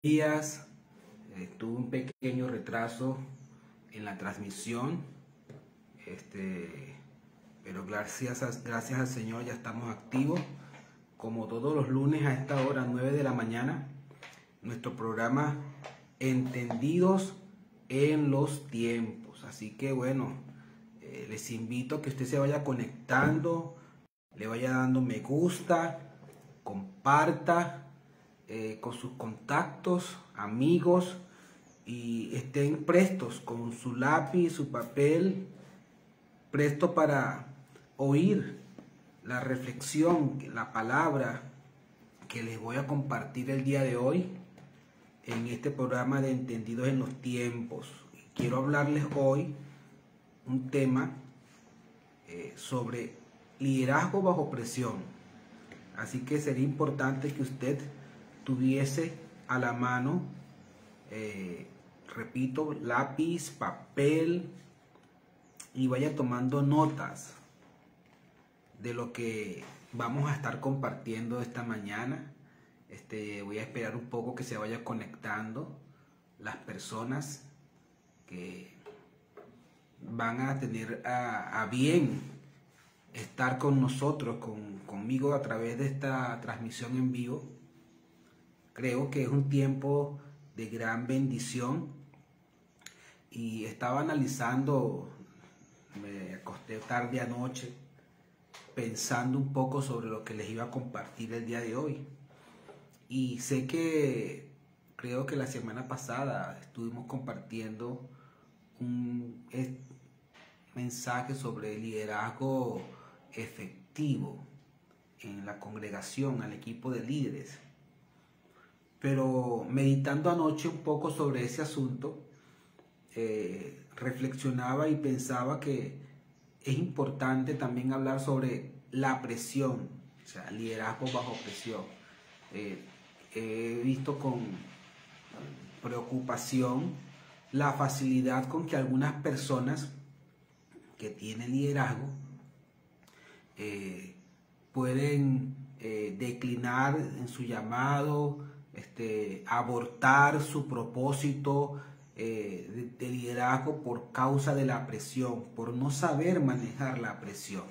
Días, tuve un pequeño retraso en la transmisión, pero gracias al Señor ya estamos activos, como todos los lunes a esta hora, 9 de la mañana, nuestro programa Entendidos en los Tiempos. Así que bueno, les invito a que usted se vaya conectando, le vaya dando me gusta, comparta con sus contactos, amigos, y estén prestos con su lápiz, su papel, presto para oír la reflexión, la palabra que les voy a compartir el día de hoy en este programa de Entendidos en los Tiempos. Quiero hablarles hoy un tema sobre liderazgo bajo presión. Así que sería importante que usted tuviese a la mano, repito, lápiz, papel, y vaya tomando notas de lo que vamos a estar compartiendo esta mañana. Voy a esperar un poco que se vaya conectando las personas que van a tener a bien estar con nosotros, conmigo a través de esta transmisión en vivo. Creo que es un tiempo de gran bendición y estaba analizando, me acosté tarde anoche pensando un poco sobre lo que les iba a compartir el día de hoy. Y sé que creo que la semana pasada estuvimos compartiendo un mensaje sobre liderazgo efectivo en la congregación, al equipo de líderes. Pero meditando anoche un poco sobre ese asunto, reflexionaba y pensaba que es importante también hablar sobre la presión, o sea, liderazgo bajo presión. He visto con preocupación la facilidad con que algunas personas que tienen liderazgo pueden declinar en su llamado, abortar su propósito de liderazgo por causa de la presión, por no saber manejar la presión,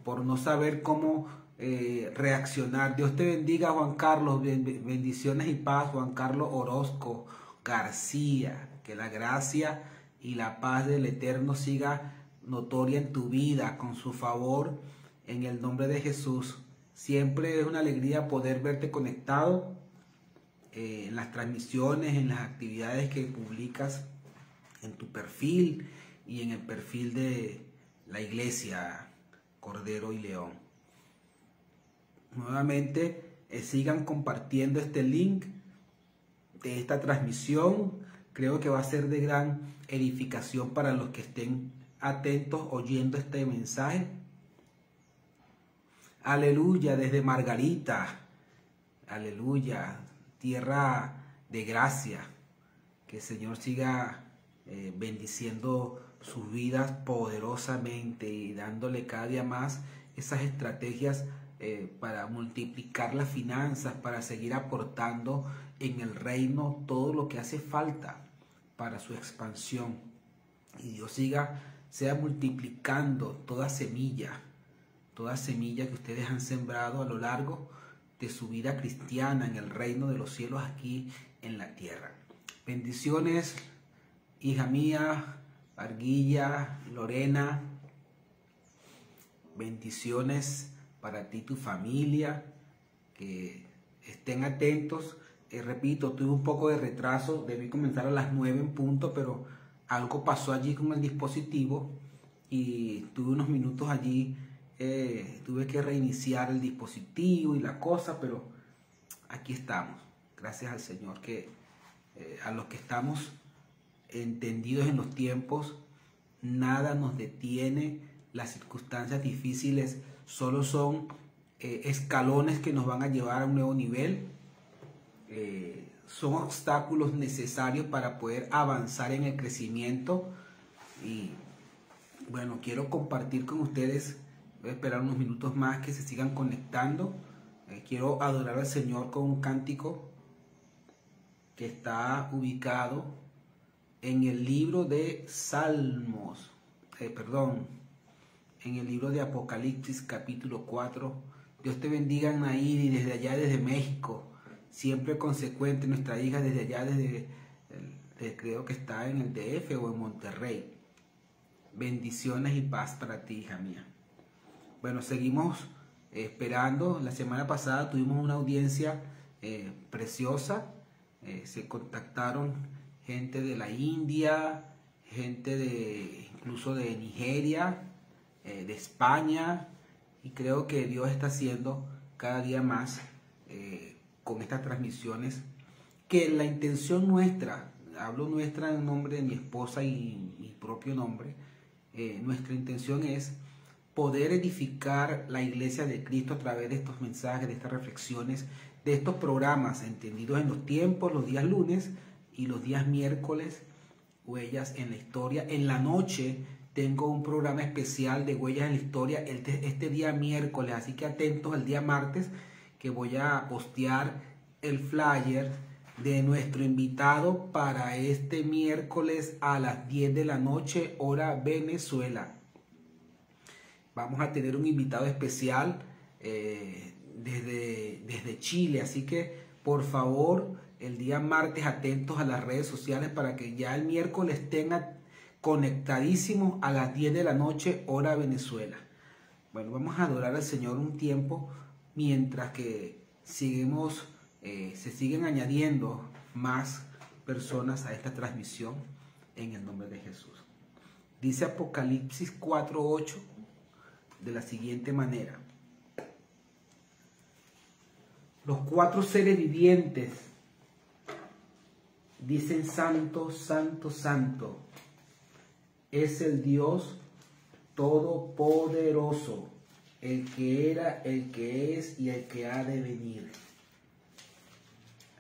por no saber cómo reaccionar. Dios te bendiga, Juan Carlos, bendiciones y paz, Juan Carlos Orozco García, que la gracia y la paz del Eterno siga notoria en tu vida, con su favor, en el nombre de Jesús. Siempre es una alegría poder verte conectado en las transmisiones, en las actividades que publicas en tu perfil y en el perfil de la iglesia Cordero y León. Nuevamente, sigan compartiendo este link de esta transmisión. Creo que va a ser de gran edificación para los que estén atentos oyendo este mensaje. Aleluya, desde Margarita, aleluya, tierra de gracia. Que el Señor siga bendiciendo sus vidas poderosamente y dándole cada día más esas estrategias para multiplicar las finanzas, para seguir aportando en el reino todo lo que hace falta para su expansión. Y Dios sea multiplicando toda semilla que ustedes han sembrado a lo largo de su vida cristiana en el reino de los cielos aquí en la tierra. Bendiciones, hija mía, Arguilla, Lorena. Bendiciones para ti y tu familia. Que estén atentos. Repito, tuve un poco de retraso. Debí comenzar a las 9 en punto, pero algo pasó allí con el dispositivo y tuve unos minutos allí. Tuve que reiniciar el dispositivo y la cosa, pero aquí estamos. Gracias al Señor que a los que estamos entendidos en los tiempos, nada nos detiene. Las circunstancias difíciles solo son escalones que nos van a llevar a un nuevo nivel. Son obstáculos necesarios para poder avanzar en el crecimiento. Y bueno, quiero compartir con ustedes. Voy a esperar unos minutos más que se sigan conectando. Quiero adorar al Señor con un cántico que está ubicado en el libro de Salmos, en el libro de Apocalipsis capítulo 4. Dios te bendiga, Nair, y desde allá, desde México, siempre consecuente, nuestra hija desde allá, creo que está en el DF o en Monterrey. Bendiciones y paz para ti, hija mía. Bueno, seguimos esperando. La semana pasada tuvimos una audiencia preciosa. Se contactaron gente de la India, gente incluso de Nigeria, de España, y creo que Dios está haciendo cada día más con estas transmisiones, que la intención nuestra, hablo nuestra en nombre de mi esposa y mi propio nombre, nuestra intención es poder edificar la iglesia de Cristo a través de estos mensajes, de estas reflexiones, de estos programas entendidos en los tiempos, los días lunes y los días miércoles, Huellas en la Historia. En la noche tengo un programa especial de Huellas en la Historia este día miércoles, así que atentos al día martes, que voy a postear el flyer de nuestro invitado para este miércoles a las 10 de la noche, hora Venezuela. Vamos a tener un invitado especial desde Chile, así que por favor el día martes atentos a las redes sociales para que ya el miércoles estén conectadísimos a las 10 de la noche, hora Venezuela. Bueno, vamos a adorar al Señor un tiempo mientras que se siguen añadiendo más personas a esta transmisión en el nombre de Jesús. Dice Apocalipsis 4:8 de la siguiente manera: los 4 seres vivientes dicen: Santo, Santo, Santo es el Dios Todopoderoso, el que era, el que es y el que ha de venir.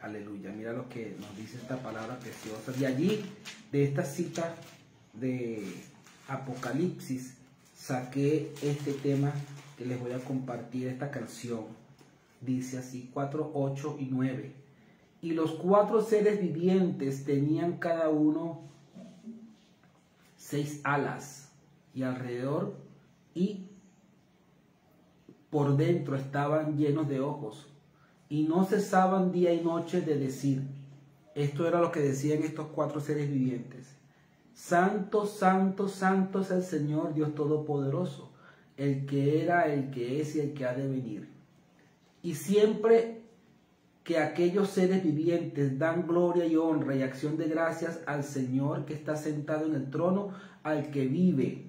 Aleluya. Mira lo que nos dice esta palabra preciosa. De allí, de esta cita de Apocalipsis, saqué este tema que les voy a compartir, esta canción. Dice así, 4, 8 y 9. Y los 4 seres vivientes tenían cada uno 6 alas, y alrededor y por dentro estaban llenos de ojos, y no cesaban día y noche de decir. Esto era lo que decían estos 4 seres vivientes: Santo, Santo, Santo es el Señor Dios Todopoderoso, el que era, el que es y el que ha de venir. Y siempre que aquellos seres vivientes dan gloria y honra y acción de gracias al Señor que está sentado en el trono, al que vive.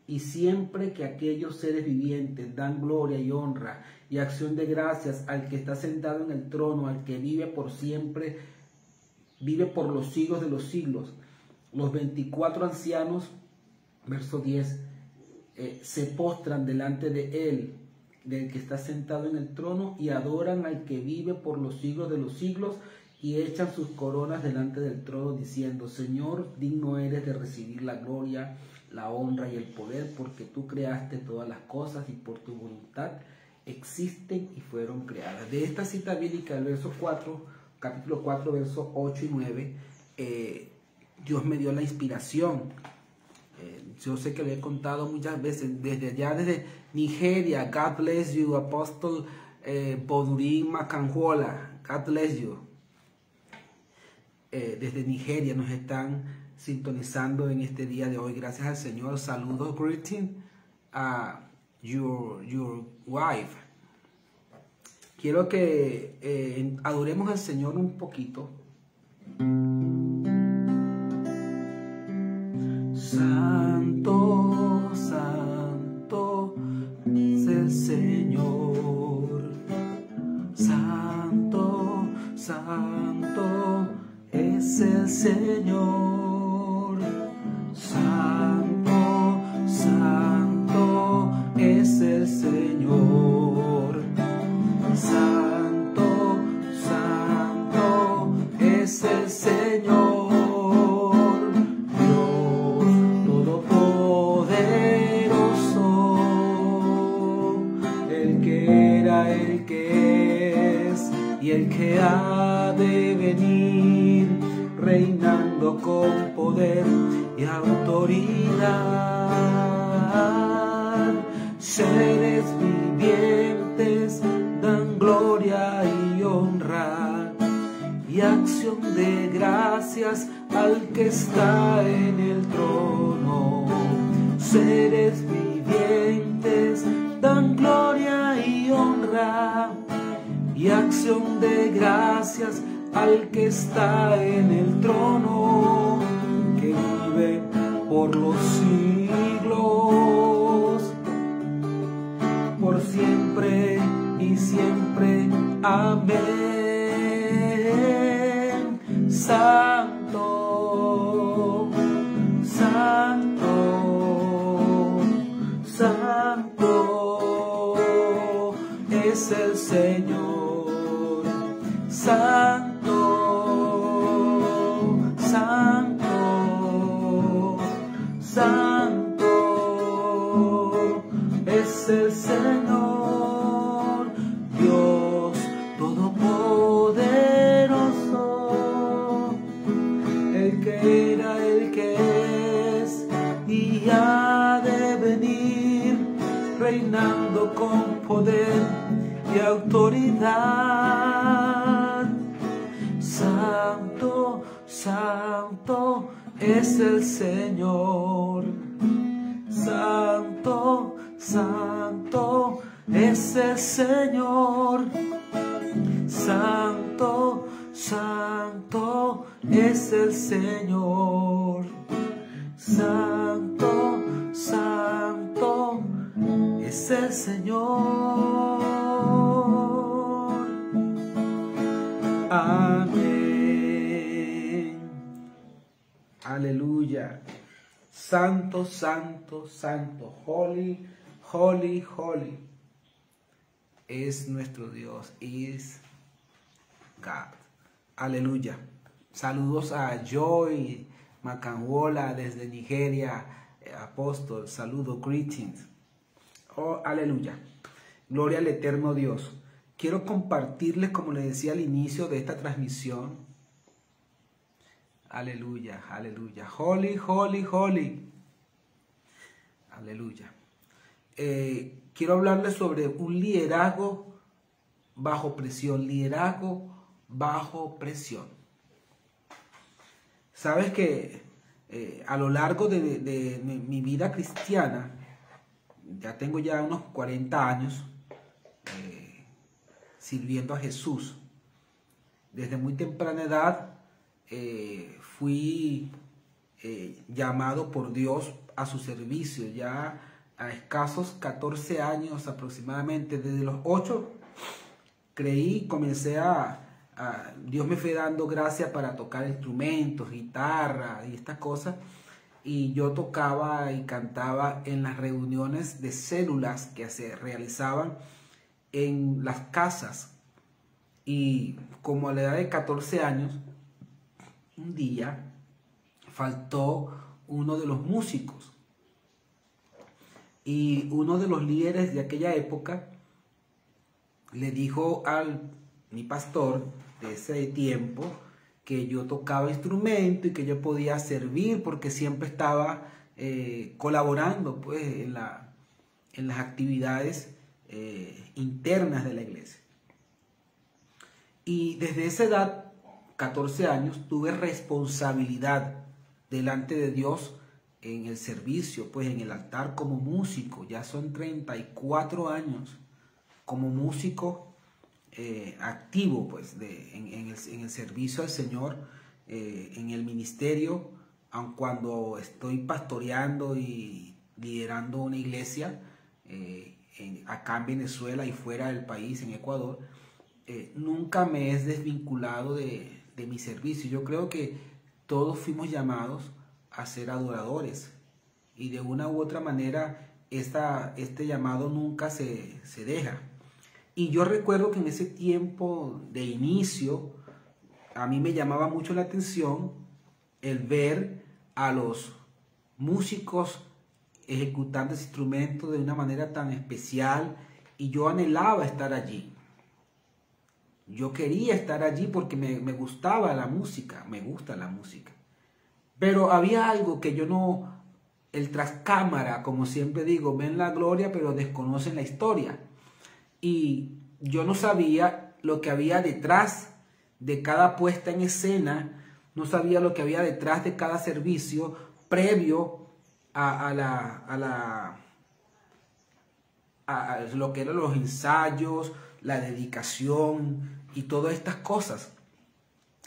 Y siempre que aquellos seres vivientes dan gloria y honra y acción de gracias al que está sentado en el trono, al que vive por siempre, vive por los siglos de los siglos, los 24 ancianos, verso 10, se postran delante de él, del que está sentado en el trono, y adoran al que vive por los siglos de los siglos, y echan sus coronas delante del trono, diciendo: Señor, digno eres de recibir la gloria, la honra y el poder, porque tú creaste todas las cosas y por tu voluntad existen y fueron creadas. De esta cita bíblica, el verso 4, capítulo 4, versos 8 y 9, Dios me dio la inspiración. Yo sé que le he contado muchas veces, desde allá, desde Nigeria. God bless you, Apóstol Bodurín Macanjuola. God bless you. Desde Nigeria nos están sintonizando en este día de hoy. Gracias al Señor. Saludos, greeting a your wife. Quiero que adoremos al Señor un poquito. Santo, Santo es el Señor. Santo, Santo es el Señor. Santo, Santo es el Señor. Santo, Santo es el Señor. El que ha de reinando con poder y autoridad. Seres vivientes dan gloria y honra y acción de gracias al que está en el trono. Seres vivientes dan gloria y honra y acción de gracias al que está en el trono, que vive por los siglos, por siempre y siempre. Amén. Santo, santo, santo es el Señor. Santo, santo, santo es el Señor, Dios Todopoderoso, el que era, el que es y ha de venir, reinando con poder y autoridad. Santo, santo es el Señor. Santo, santo es el Señor. Santo, santo es el Señor. Santo, santo es el Señor. Amén. Aleluya. Santo, santo, santo. Holy, holy, holy es nuestro Dios. Is God. Aleluya. Saludos a Joy Macanwola desde Nigeria. Apóstol, saludo, greetings. Oh, aleluya. Gloria al eterno Dios. Quiero compartirles, como les decía al inicio de esta transmisión. Aleluya, aleluya. Holy, holy, holy. Aleluya. Quiero hablarles sobre un liderazgo bajo presión. Liderazgo bajo presión. Sabes que a lo largo de mi vida cristiana, ya tengo ya unos 40 años sirviendo a Jesús. Desde muy temprana edad fui llamado por Dios a su servicio. Ya a escasos 14 años aproximadamente, desde los 8 creí, comencé Dios me fue dando gracia para tocar instrumentos, guitarra y estas cosas, y yo tocaba y cantaba en las reuniones de células que se realizaban en las casas. Y como a la edad de 14 años, un día faltó uno de los músicos, y uno de los líderes de aquella época le dijo mi pastor de ese tiempo que yo tocaba instrumento y que yo podía servir porque siempre estaba colaborando pues en las actividades internas de la iglesia. Y desde esa edad, 14 años, tuve responsabilidad delante de Dios en el servicio, pues en el altar como músico. Ya son 34 años como músico activo, pues en el servicio al Señor, en el ministerio, aun cuando estoy pastoreando y liderando una iglesia acá en Venezuela y fuera del país, en Ecuador. Nunca me he desvinculado de mi servicio. Yo creo que todos fuimos llamados a ser adoradores, y de una u otra manera este llamado nunca se deja. Y yo recuerdo que en ese tiempo de inicio a mí me llamaba mucho la atención el ver a los músicos ejecutando ese instrumento de una manera tan especial, y yo anhelaba estar allí. Yo quería estar allí porque me gustaba la música, me gusta la música. Pero había algo que yo no, el tras cámara, como siempre digo, ven la gloria pero desconocen la historia. Y yo no sabía lo que había detrás de cada puesta en escena, no sabía lo que había detrás de cada servicio previo a lo que eran los ensayos, la dedicación y todas estas cosas.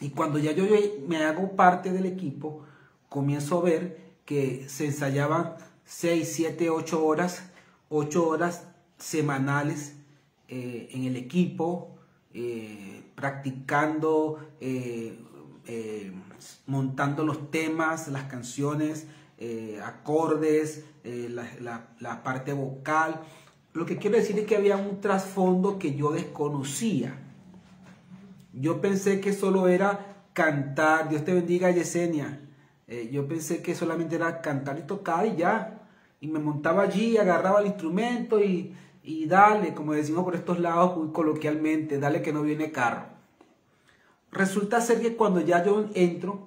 Y cuando ya yo me hago parte del equipo, comienzo a ver que se ensayaban 6, 7, 8 horas semanales en el equipo, practicando, montando los temas, las canciones, acordes, la parte vocal. Lo que quiero decir es que había un trasfondo que yo desconocía. Yo pensé que solo era cantar. Dios te bendiga, Yesenia. Yo pensé que solamente era cantar y tocar y ya. Y me montaba allí, agarraba el instrumento y dale, como decimos por estos lados muy coloquialmente, dale que no viene carro. Resulta ser que cuando ya yo entro,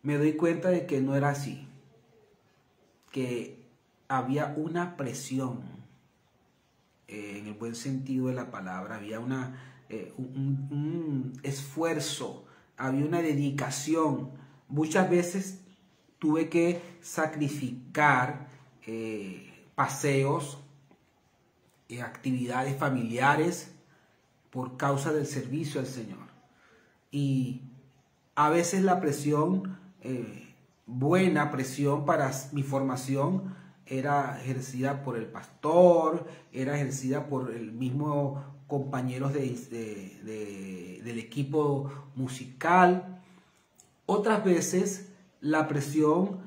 me doy cuenta de que no era así. Que había una presión, en el buen sentido de la palabra, había un esfuerzo, había una dedicación. Muchas veces tuve que sacrificar paseos, actividades familiares por causa del servicio al Señor. Y a veces la presión, buena presión para mi formación, era ejercida por el pastor, era ejercida por el mismo compañeros del equipo musical. Otras veces la presión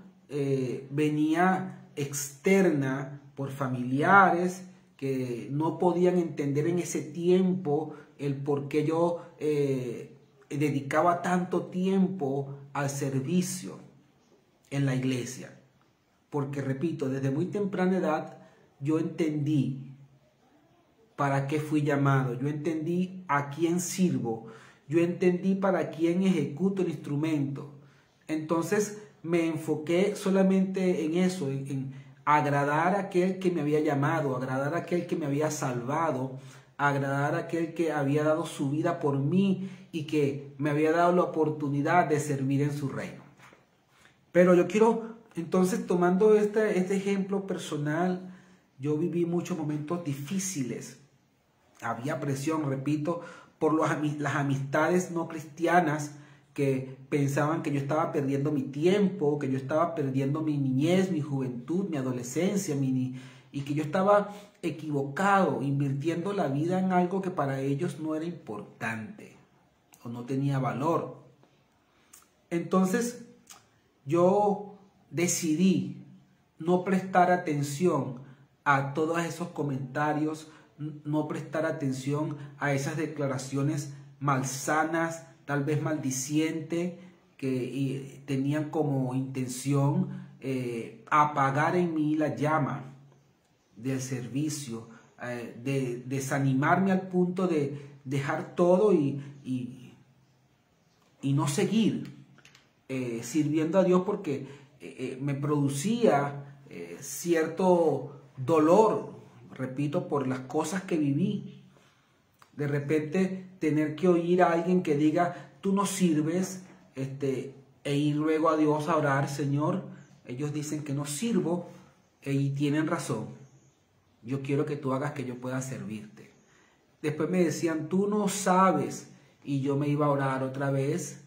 venía externa por familiares que no podían entender en ese tiempo el por qué yo dedicaba tanto tiempo al servicio en la iglesia. Porque, repito, desde muy temprana edad yo entendí para qué fui llamado, yo entendí a quién sirvo, yo entendí para quién ejecuto el instrumento. Entonces me enfoqué solamente en eso, en agradar a aquel que me había llamado, agradar a aquel que me había salvado, agradar a aquel que había dado su vida por mí y que me había dado la oportunidad de servir en su reino. Pero yo quiero, entonces, tomando este ejemplo personal, yo viví muchos momentos difíciles. Había presión, repito, por las amistades no cristianas que pensaban que yo estaba perdiendo mi tiempo, que yo estaba perdiendo mi niñez, mi juventud, mi adolescencia, y que yo estaba equivocado, invirtiendo la vida en algo que para ellos no era importante o no tenía valor. Entonces, yo decidí no prestar atención a todos esos comentarios, no prestar atención a esas declaraciones malsanas, tal vez maldicientes, que tenían como intención apagar en mí la llama del servicio, de desanimarme al punto de dejar todo y no seguir sirviendo a Dios, porque me producía cierto dolor, repito, por las cosas que viví. De repente tener que oír a alguien que diga, tú no sirves, e ir luego a Dios a orar, Señor, ellos dicen que no sirvo, y tienen razón. Yo quiero que tú hagas que yo pueda servirte. Después me decían, tú no sabes, y yo me iba a orar otra vez.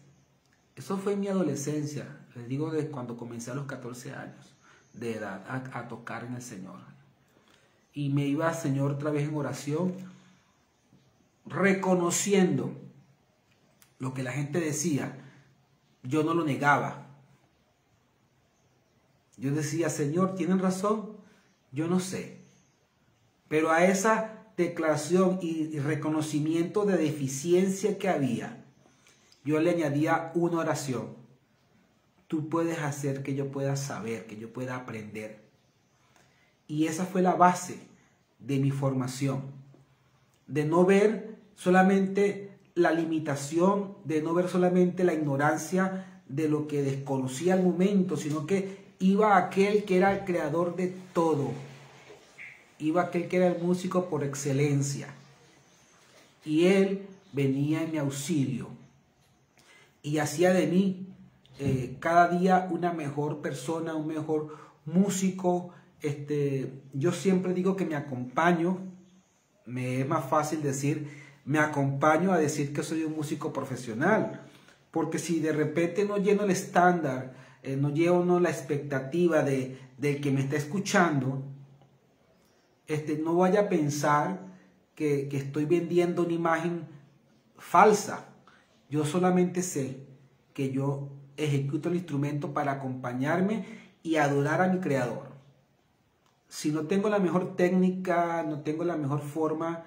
Eso fue en mi adolescencia, les digo, de cuando comencé a los 14 años de edad a tocar en el Señor. Y me iba, Señor, otra vez en oración, reconociendo lo que la gente decía. Yo no lo negaba. Yo decía, Señor, tienen razón, yo no sé. Pero a esa declaración y reconocimiento de deficiencia que había, yo le añadía una oración. Tú puedes hacer que yo pueda saber, que yo pueda aprender. Y esa fue la base de mi formación. De no ver solamente la limitación, de no ver solamente la ignorancia de lo que desconocía al momento, sino que iba aquel que era el creador de todo. Iba aquel que era el músico por excelencia. Y él venía en mi auxilio. Y hacía de mí cada día una mejor persona, un mejor músico. Yo siempre digo que me acompaño. Me es más fácil decir, me acompaño a decir que soy un músico profesional. Porque si de repente no lleno el estándar, no lleno la expectativa del que me está escuchando, no vaya a pensar que estoy vendiendo una imagen falsa. Yo solamente sé que yo ejecuto el instrumento para acompañarme y adorar a mi creador. Si no tengo la mejor técnica, no tengo la mejor forma,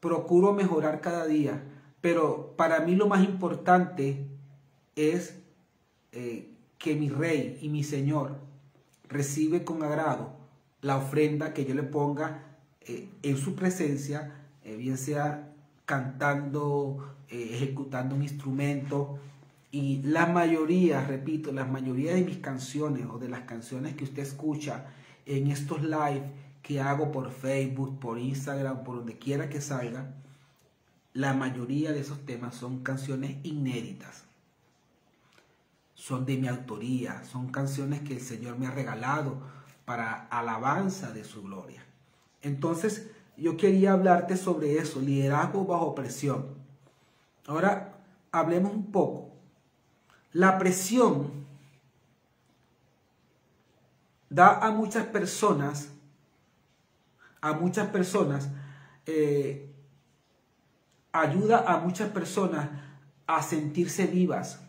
procuro mejorar cada día. Pero para mí lo más importante es que mi Rey y mi Señor recibe con agrado la ofrenda que yo le ponga en su presencia, bien sea cantando, ejecutando un instrumento. Y la mayoría, repito, la mayoría de mis canciones o de las canciones que usted escucha en estos live que hago por Facebook, por Instagram, por donde quiera que salga, la mayoría de esos temas son canciones inéditas. Son de mi autoría, son canciones que el Señor me ha regalado para alabanza de su gloria. Entonces, yo quería hablarte sobre eso, liderazgo bajo presión. Ahora, hablemos un poco. La presión da a muchas personas, ayuda a muchas personas a sentirse vivas.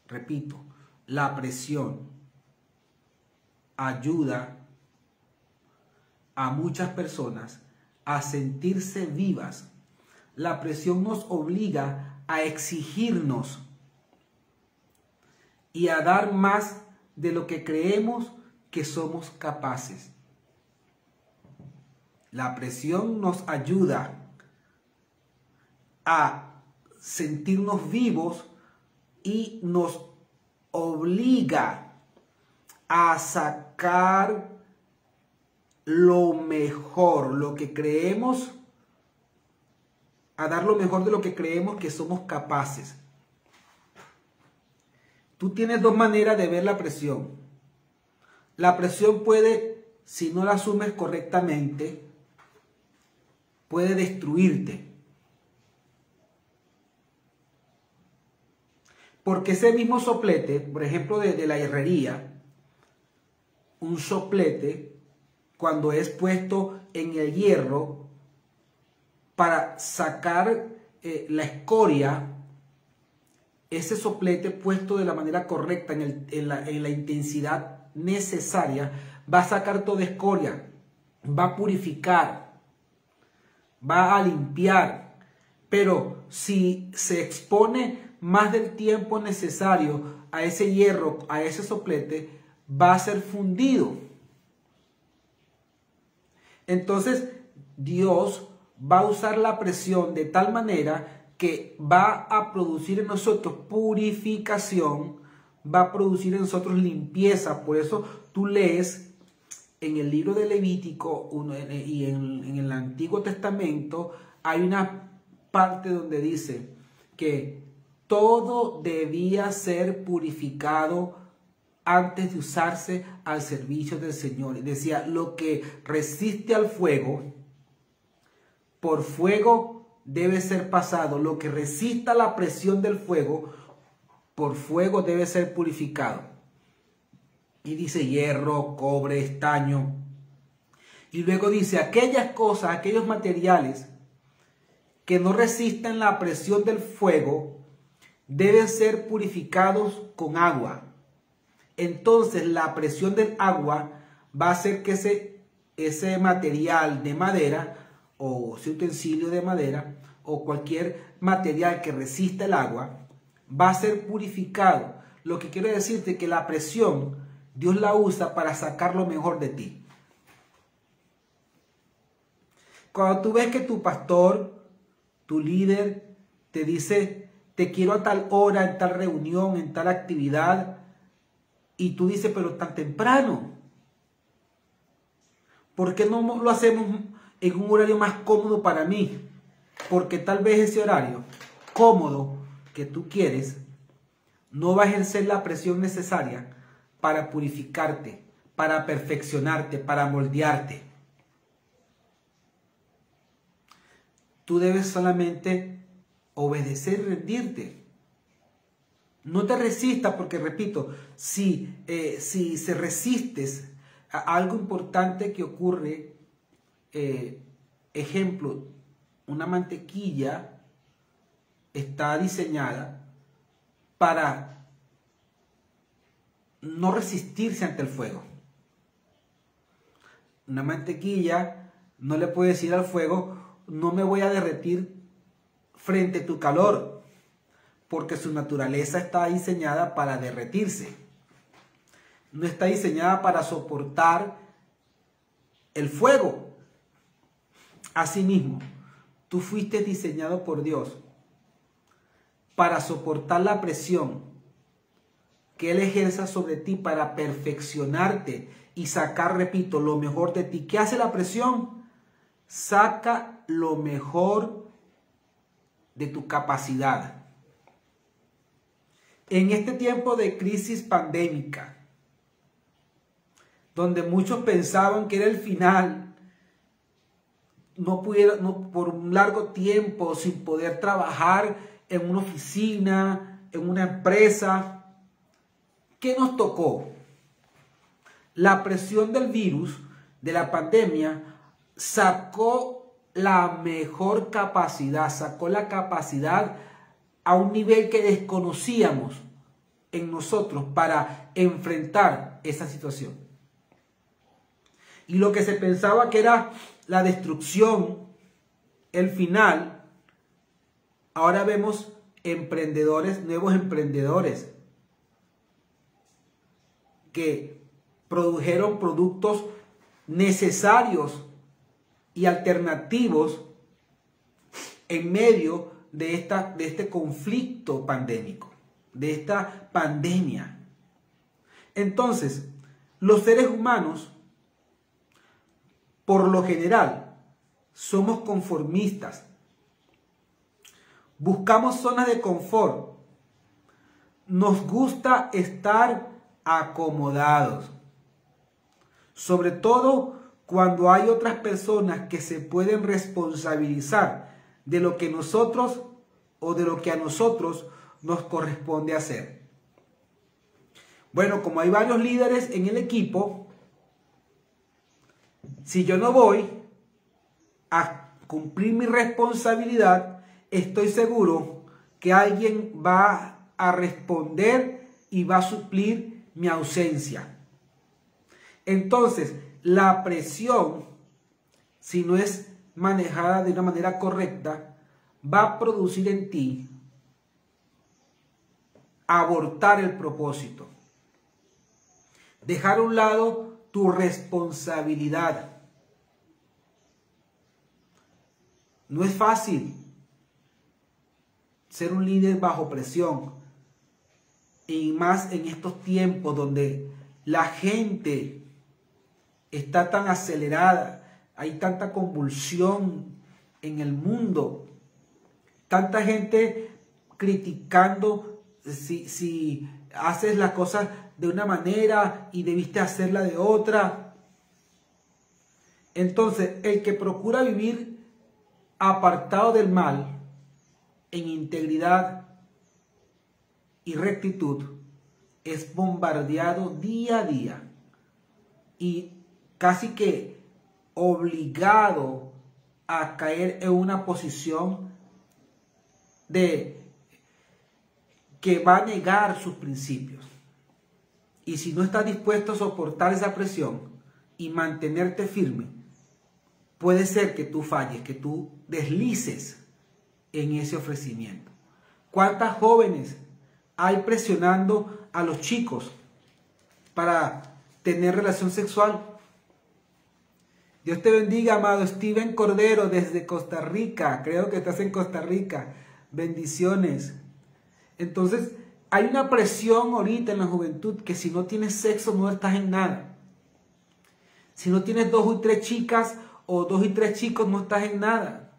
Repito, la presión ayuda a muchas personas a sentirse vivas. La presión nos obliga a exigirnos y a dar más de lo que creemos que somos capaces. La presión nos ayuda a sentirnos vivos y nos obliga a sacar lo mejor, lo que creemos, a dar lo mejor de lo que creemos que somos capaces. Tú tienes dos maneras de ver la presión. La presión puede, si no la asumes correctamente, puede destruirte. Porque ese mismo soplete, por ejemplo, de la herrería, un soplete, cuando es puesto en el hierro para sacar la escoria, ese soplete puesto de la manera correcta, en la intensidad necesaria, va a sacar toda escoria, va a purificar, va a limpiar. Pero si se expone más del tiempo necesario a ese hierro, a ese soplete, va a ser fundido. Entonces, Dios va a usar la presión de tal manera que va a producir en nosotros purificación, va a producir en nosotros limpieza. Por eso tú lees en el libro de Levítico y en el Antiguo Testamento, hay una parte donde dice que todo debía ser purificado antes de usarse al servicio del Señor. Y decía, lo que resiste al fuego, por fuego debe ser pasado. Lo que resista la presión del fuego, por fuego debe ser purificado. Y dice hierro, cobre, estaño. Y luego dice, aquellas cosas, aquellos materiales que no resisten la presión del fuego, deben ser purificados con agua. Entonces la presión del agua va a hacer que ese material de madera o ese utensilio de madera o cualquier material que resista el agua va a ser purificado. Lo que quiero decirte es que la presión Dios la usa para sacar lo mejor de ti. Cuando tú ves que tu pastor, tu líder, te dice te quiero a tal hora, en tal reunión, en tal actividad, y tú dices, pero tan temprano. ¿Por qué no lo hacemos en un horario más cómodo para mí? Porque tal vez ese horario cómodo que tú quieres no va a ejercer la presión necesaria para purificarte, para perfeccionarte, para moldearte. Tú debes solamente obedecer y rendirte. No te resistas porque, repito, si se resistes a algo importante que ocurre, ejemplo, una mantequilla está diseñada para no resistirse ante el fuego. Una mantequilla no le puede decir al fuego, no me voy a derretir frente a tu calor, porque su naturaleza está diseñada para derretirse. No está diseñada para soportar el fuego. Asimismo, tú fuiste diseñado por Dios para soportar la presión que Él ejerza sobre ti para perfeccionarte y sacar, repito, lo mejor de ti. ¿Qué hace la presión? Saca lo mejor de tu capacidad. En este tiempo de crisis pandémica, donde muchos pensaban que era el final, por un largo tiempo sin poder trabajar en una oficina, en una empresa, ¿qué nos tocó? La presión del virus, de la pandemia, sacó la mejor capacidad, sacó la capacidad a un nivel que desconocíamos en nosotros para enfrentar esa situación. Y lo que se pensaba que era la destrucción, el final, ahora vemos emprendedores, nuevos emprendedores, que produjeron productos necesarios y alternativos en medio de este conflicto pandémico, de esta pandemia. Entonces, los seres humanos, por lo general, somos conformistas. Buscamos zonas de confort. Nos gusta estar acomodados. Sobre todo cuando hay otras personas que se pueden responsabilizar de lo que nosotros o de lo que a nosotros nos corresponde hacer. Bueno, como hay varios líderes en el equipo, si yo no voy a cumplir mi responsabilidad, estoy seguro que alguien va a responder y va a suplir mi ausencia. Entonces, la presión, si no es manejada de una manera correcta, va a producir en ti abortar el propósito. Dejar a un lado tu responsabilidad. No es fácil ser un líder bajo presión, y más en estos tiempos donde la gente está tan acelerada, hay tanta convulsión en el mundo, tanta gente criticando si haces las cosas de una manera y debiste hacerla de otra. Entonces, el que procura vivir apartado del mal, en integridad y rectitud, es bombardeado día a día y casi que obligado a caer en una posición de que va a negar sus principios. Y si no estás dispuesto a soportar esa presión y mantenerte firme, puede ser que tú falles, que tú deslices en ese ofrecimiento. ¿Cuántas jóvenes hay presionando a los chicos para tener relación sexual? Dios te bendiga, amado Steven Cordero, desde Costa Rica. Creo que estás en Costa Rica. Bendiciones. Entonces, hay una presión ahorita en la juventud que si no tienes sexo no estás en nada. Si no tienes 2 y 3 chicas o 2 y 3 chicos no estás en nada.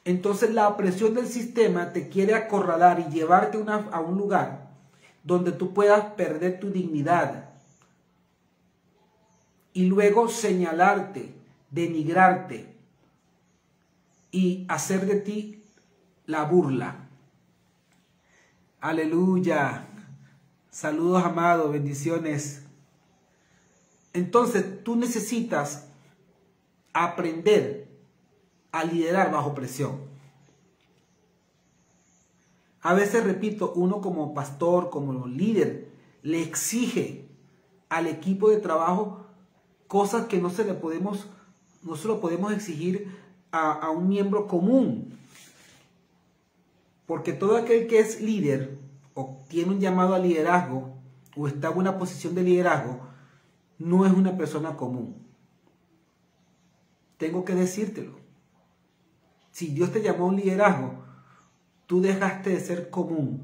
Entonces la presión del sistema te quiere acorralar y llevarte a un lugar donde tú puedas perder tu dignidad. Y luego señalarte, denigrarte y hacer de ti la burla. Aleluya. Saludos, amados, bendiciones. Entonces tú necesitas aprender a liderar bajo presión. A veces, repito, uno como pastor, como líder, le exige al equipo de trabajo cosas que no se lo podemos exigir a un miembro común. Porque todo aquel que es líder o tiene un llamado a liderazgo o está en una posición de liderazgo, no es una persona común. Tengo que decírtelo. Si Dios te llamó a un liderazgo, tú dejaste de ser común.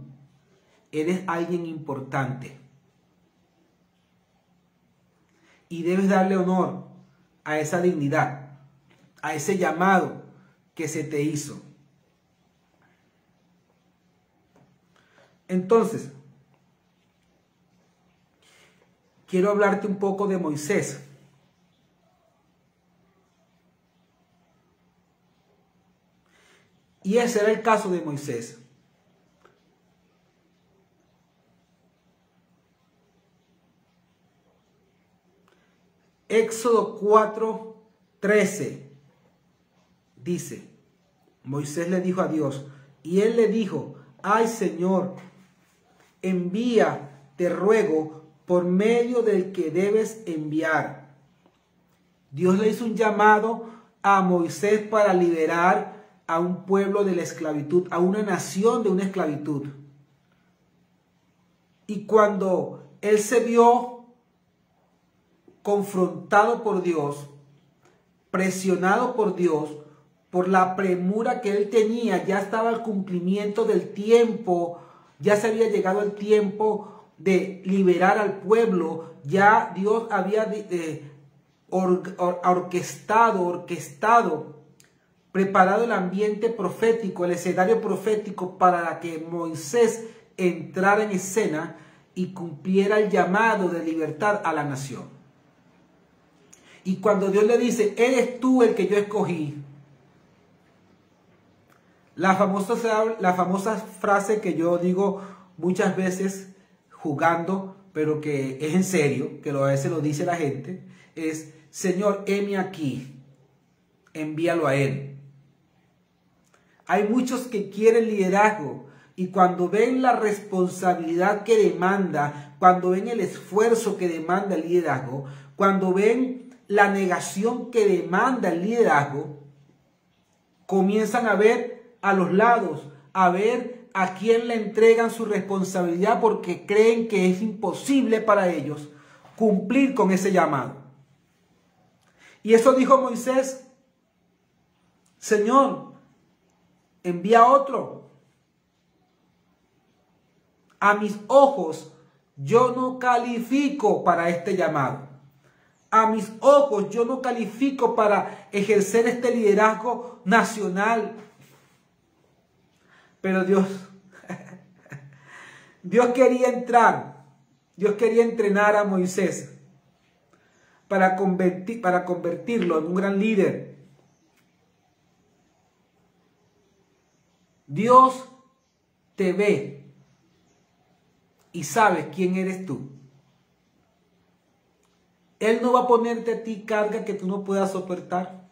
Eres alguien importante. Y debes darle honor a esa dignidad, a ese llamado que se te hizo. Entonces, quiero hablarte un poco de Moisés. Y ese era el caso de Moisés. Éxodo 4:13 dice, Moisés le dijo a Dios, y él le dijo, ay Señor, envía, te ruego, por medio del que debes enviar. Dios le hizo un llamado a Moisés para liberar a un pueblo de la esclavitud, a una nación de una esclavitud. Y cuando él se vio confrontado por Dios, presionado por Dios, por la premura que él tenía, ya estaba el cumplimiento del tiempo, ya se había llegado el tiempo de liberar al pueblo, ya Dios había orquestado, preparado el ambiente profético, el escenario profético para que Moisés entrara en escena y cumpliera el llamado de libertad a la nación. Y cuando Dios le dice, eres tú el que yo escogí, la famosa frase que yo digo muchas veces jugando, pero que es en serio, que a veces lo dice la gente, es, Señor, heme aquí, envíalo a Él. Hay muchos que quieren liderazgo y cuando ven la responsabilidad que demanda, cuando ven el esfuerzo que demanda el liderazgo, cuando ven la negación que demanda el liderazgo, comienzan a ver a los lados, a ver a quién le entregan su responsabilidad porque creen que es imposible para ellos cumplir con ese llamado. Y eso dijo Moisés, Señor, envía otro. A mis ojos yo no califico para este llamado. A mis ojos yo no califico para ejercer este liderazgo nacional. Pero Dios quería entrar, Dios quería entrenar a Moisés para convertirlo en un gran líder. Dios te ve y sabe quién eres tú. Él no va a ponerte a ti carga que tú no puedas soportar.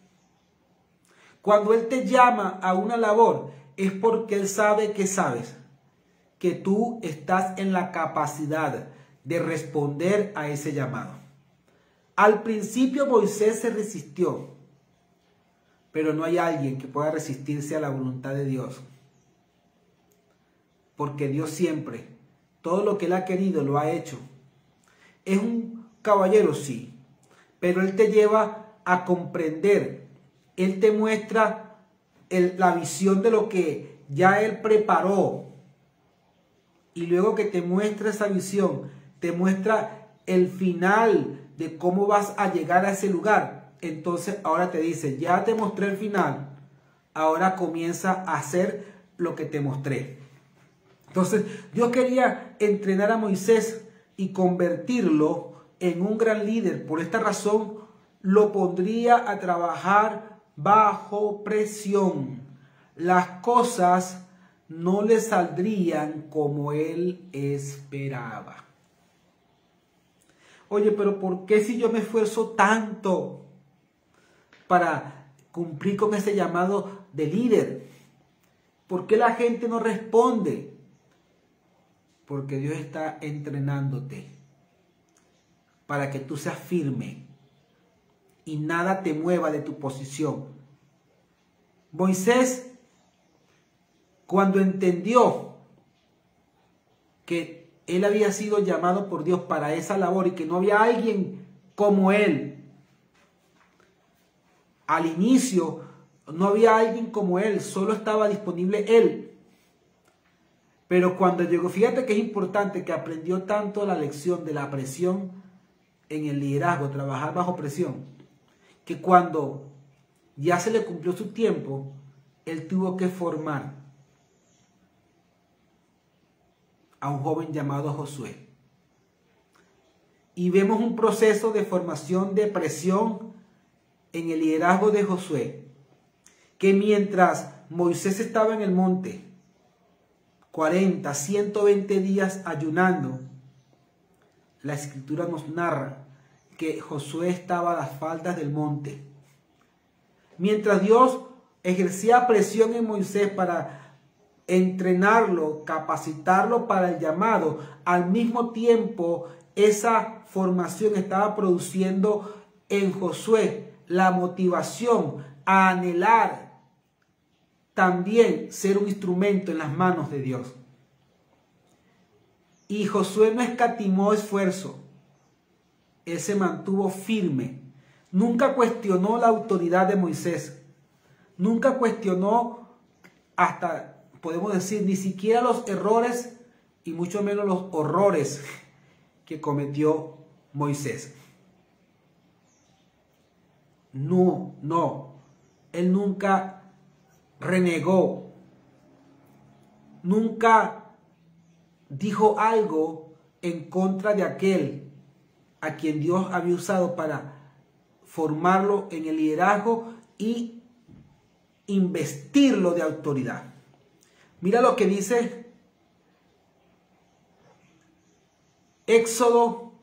Cuando Él te llama a una labor, es porque Él sabe que sabes que tú estás en la capacidad de responder a ese llamado. Al principio Moisés se resistió, pero no hay alguien que pueda resistirse a la voluntad de Dios. Porque Dios siempre, todo lo que Él ha querido, lo ha hecho. Es un caballero, sí, pero Él te lleva a comprender. Él te muestra la visión de lo que ya Él preparó y luego que te muestra esa visión, te muestra el final de cómo vas a llegar a ese lugar, entonces ahora te dice, ya te mostré el final, ahora comienza a hacer lo que te mostré. Entonces Dios quería entrenar a Moisés y convertirlo en un gran líder. Por esta razón lo pondría a trabajar bajo presión. Las cosas no le saldrían como él esperaba. Oye, pero ¿por qué si yo me esfuerzo tanto para cumplir con ese llamado de líder? ¿Por qué la gente no responde? Porque Dios está entrenándote para que tú seas firme y nada te mueva de tu posición. Moisés, cuando entendió que él había sido llamado por Dios para esa labor y que no había alguien como él, al inicio no había alguien como él, solo estaba disponible él. Pero cuando llegó, fíjate que es importante que aprendió tanto la lección de la presión en el liderazgo, trabajar bajo presión, que cuando ya se le cumplió su tiempo, él tuvo que formar a un joven llamado Josué. Y vemos un proceso de formación de presión en el liderazgo de Josué, que mientras Moisés estaba en el monte, 40, 120 días ayunando, la escritura nos narra que Josué estaba a las faldas del monte. Mientras Dios ejercía presión en Moisés para entrenarlo, capacitarlo para el llamado, al mismo tiempo esa formación estaba produciendo en Josué la motivación a anhelar también ser un instrumento en las manos de Dios. Y Josué no escatimó esfuerzo. Él se mantuvo firme. Nunca cuestionó la autoridad de Moisés. Nunca cuestionó, hasta podemos decir, ni siquiera los errores y mucho menos los horrores que cometió Moisés. No. Él nunca renegó, nunca dijo algo en contra de aquel a quien Dios había usado para formarlo en el liderazgo y investirlo de autoridad. Mira lo que dice Éxodo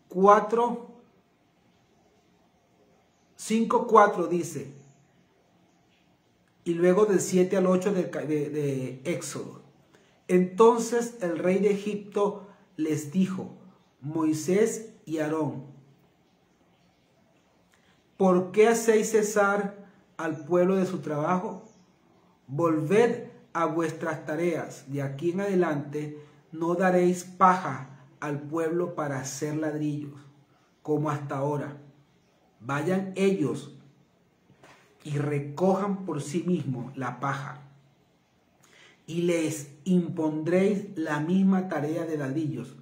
5:4 dice, y luego del 7 al 8 de Éxodo. Entonces el rey de Egipto les dijo, Moisés y Aarón, ¿por qué hacéis cesar al pueblo de su trabajo? Volved a vuestras tareas. De aquí en adelante no daréis paja al pueblo para hacer ladrillos, como hasta ahora. Vayan ellos y recojan por sí mismos la paja, y les impondréis la misma tarea de ladrillos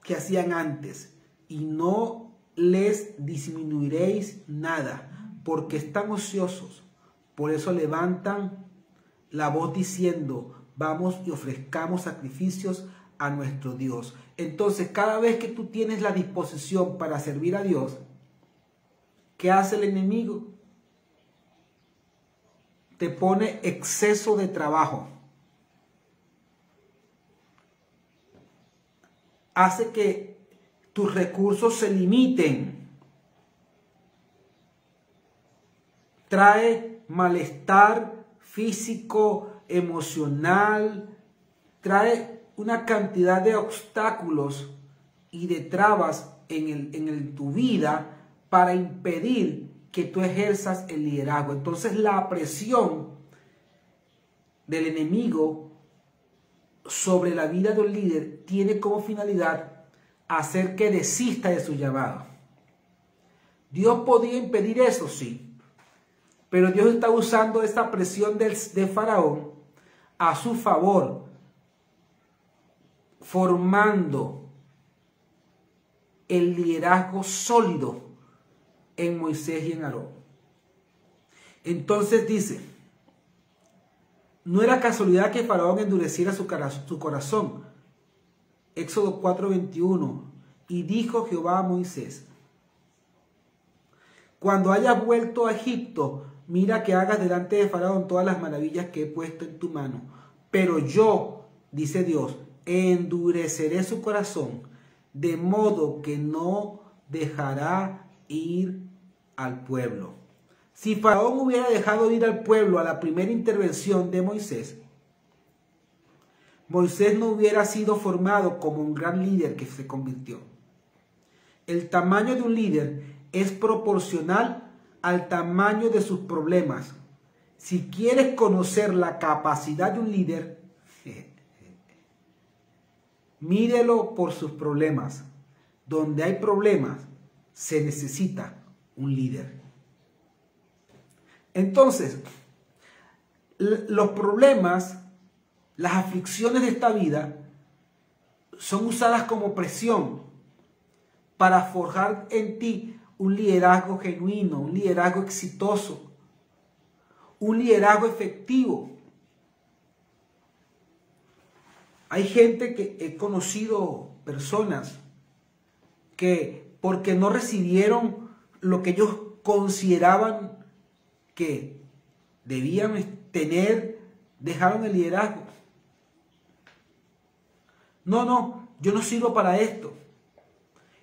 que hacían antes, y no les disminuiréis nada, porque están ociosos. Por eso levantan la voz diciendo, vamos y ofrezcamos sacrificios a nuestro Dios. Entonces, cada vez que tú tienes la disposición para servir a Dios, ¿qué hace el enemigo? Te pone exceso de trabajo. Hace que tus recursos se limiten. Trae malestar físico, emocional. Trae una cantidad de obstáculos y de trabas en tu vida para impedir que tú ejerzas el liderazgo. Entonces la presión del enemigo sobre la vida de un líder tiene como finalidad hacer que desista de su llamado. Dios podía impedir eso, sí, pero Dios está usando esa presión de Faraón a su favor formando el liderazgo sólido en Moisés y en Aarón. Entonces dice, no era casualidad que Faraón endureciera su corazón. Éxodo 4:21. Y dijo Jehová a Moisés, cuando hayas vuelto a Egipto, mira que hagas delante de Faraón todas las maravillas que he puesto en tu mano. Pero yo, dice Dios, endureceré su corazón, de modo que no dejará ir al pueblo. Si Faraón hubiera dejado ir al pueblo a la primera intervención de Moisés, Moisés no hubiera sido formado como un gran líder que se convirtió. El tamaño de un líder es proporcional al tamaño de sus problemas. Si quieres conocer la capacidad de un líder, mídelo por sus problemas. Donde hay problemas, se necesita un líder. Entonces, los problemas, las aflicciones de esta vida, son usadas como presión para forjar en ti un liderazgo genuino, un liderazgo exitoso, un liderazgo efectivo. Hay gente que he conocido, personas que porque no recibieron lo que ellos consideraban que debían tener, dejaron el liderazgo. No, yo no sirvo para esto.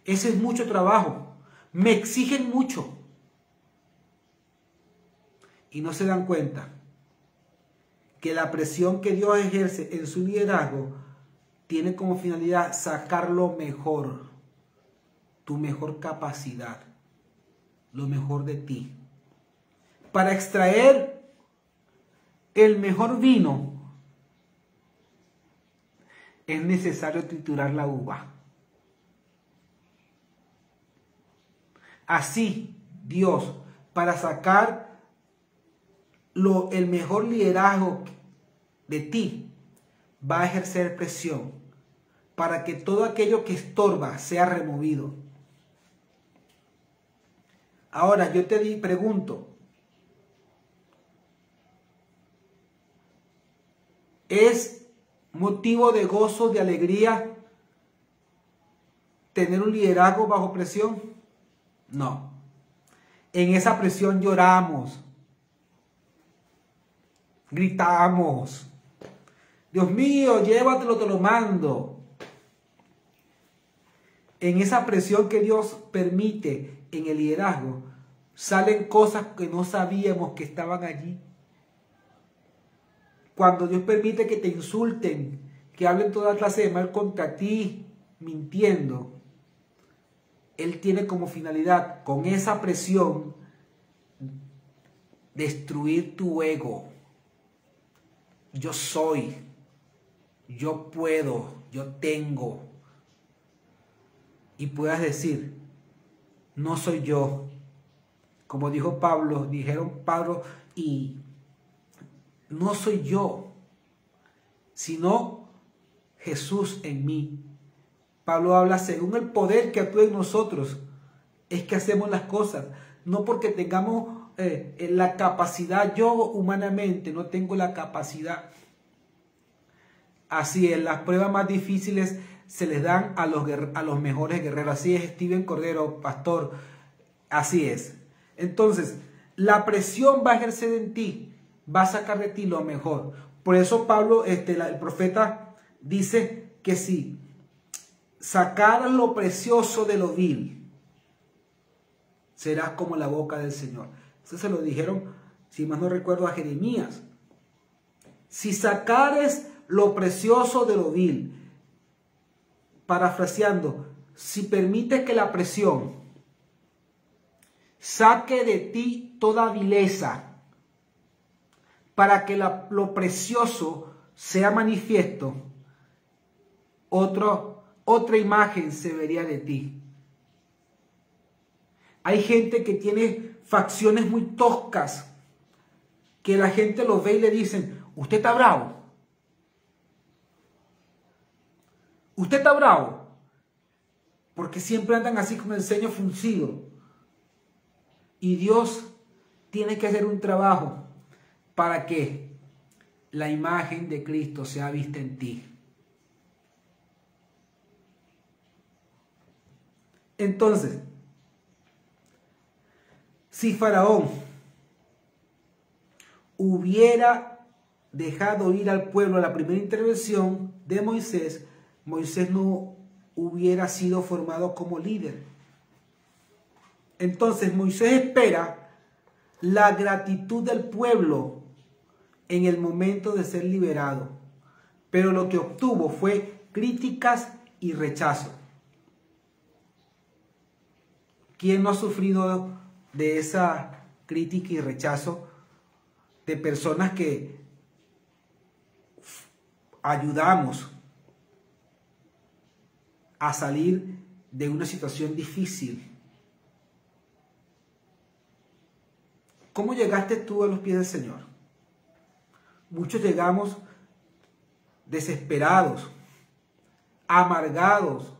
Ese es mucho trabajo. Me exigen mucho. Y no se dan cuenta que la presión que Dios ejerce en su liderazgo tiene como finalidad sacar lo mejor, tu mejor capacidad, lo mejor de ti. Para extraer el mejor vino es necesario triturar la uva. Así, Dios, para sacar el mejor liderazgo de ti, va a ejercer presión para que todo aquello que estorba sea removido. Ahora, yo te pregunto, ¿es motivo de gozo, de alegría, tener un liderazgo bajo presión? No. En esa presión lloramos, gritamos, Dios mío, llévatelo, te lo mando. En esa presión que Dios permite en el liderazgo, salen cosas que no sabíamos que estaban allí. Cuando Dios permite que te insulten, que hablen toda clase de mal contra ti, mintiendo, Él tiene como finalidad, con esa presión, destruir tu ego. Yo soy, yo puedo, yo tengo. Y puedas decir, no soy yo. Como dijo Pablo, dijeron Pablo y no soy yo, sino Jesús en mí. Pablo habla según el poder que actúa en nosotros, es que hacemos las cosas, no porque tengamos la capacidad. Yo humanamente no tengo la capacidad. Así es, las pruebas más difíciles se les dan a los mejores guerreros. Así es, Steven Cordero, pastor, así es. Entonces, la presión va a ejercer en ti, va a sacar de ti lo mejor. Por eso Pablo, el profeta, dice que si sacaras lo precioso de lo vil, serás como la boca del Señor. Eso se lo dijeron, si más no recuerdo, a Jeremías. Si sacares lo precioso de lo vil, parafraseando, si permites que la presión saque de ti toda vileza, para que lo precioso sea manifiesto, otra imagen se vería de ti. Hay gente que tiene facciones muy toscas, que la gente los ve y le dicen, usted está bravo, Usted está bravo porque siempre andan así con el ceño fruncido. Y Dios tiene que hacer un trabajo para que la imagen de Cristo sea vista en ti. Entonces, si Faraón hubiera dejado ir al pueblo a la primera intervención de Moisés, Moisés no hubiera sido formado como líder. Entonces Moisés espera la gratitud del pueblo en el momento de ser liberado, pero lo que obtuvo fue críticas y rechazo. ¿Quién no ha sufrido de esa crítica y rechazo de personas que ayudamos a salir de una situación difícil? ¿Cómo llegaste tú a los pies del Señor? Muchos llegamos desesperados, amargados,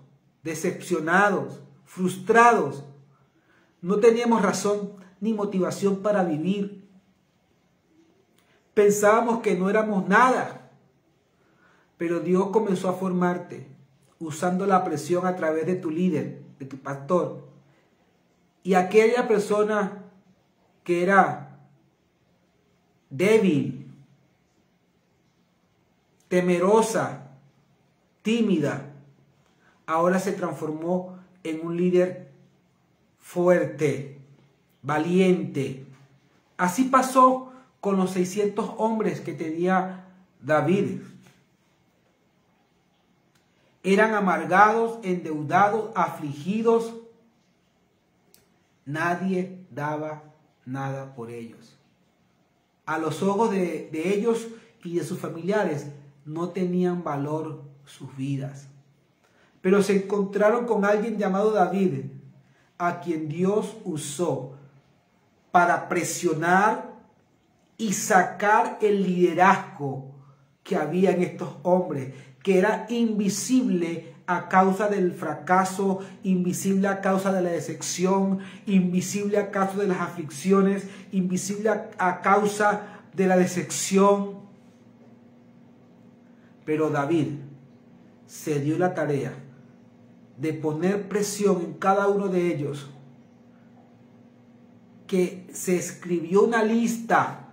decepcionados, frustrados. No teníamos razón ni motivación para vivir. Pensábamos que no éramos nada. Pero Dios comenzó a formarte usando la presión a través de tu líder, de tu pastor. Y aquella persona que era débil, temerosa, tímida, ahora se transformó en un líder fuerte, valiente. Así pasó con los 600 hombres que tenía David. Eran amargados, endeudados, afligidos. Nadie daba nada por ellos. A los ojos de ellos y de sus familiares no tenían valor sus vidas. Pero se encontraron con alguien llamado David, a quien Dios usó para presionar y sacar el liderazgo que había en estos hombres, que era invisible a causa del fracaso, invisible a causa de la decepción, invisible a causa de las aflicciones, invisible a causa de la decepción. Pero David se dio la tarea de poner presión en cada uno de ellos, que se escribió una lista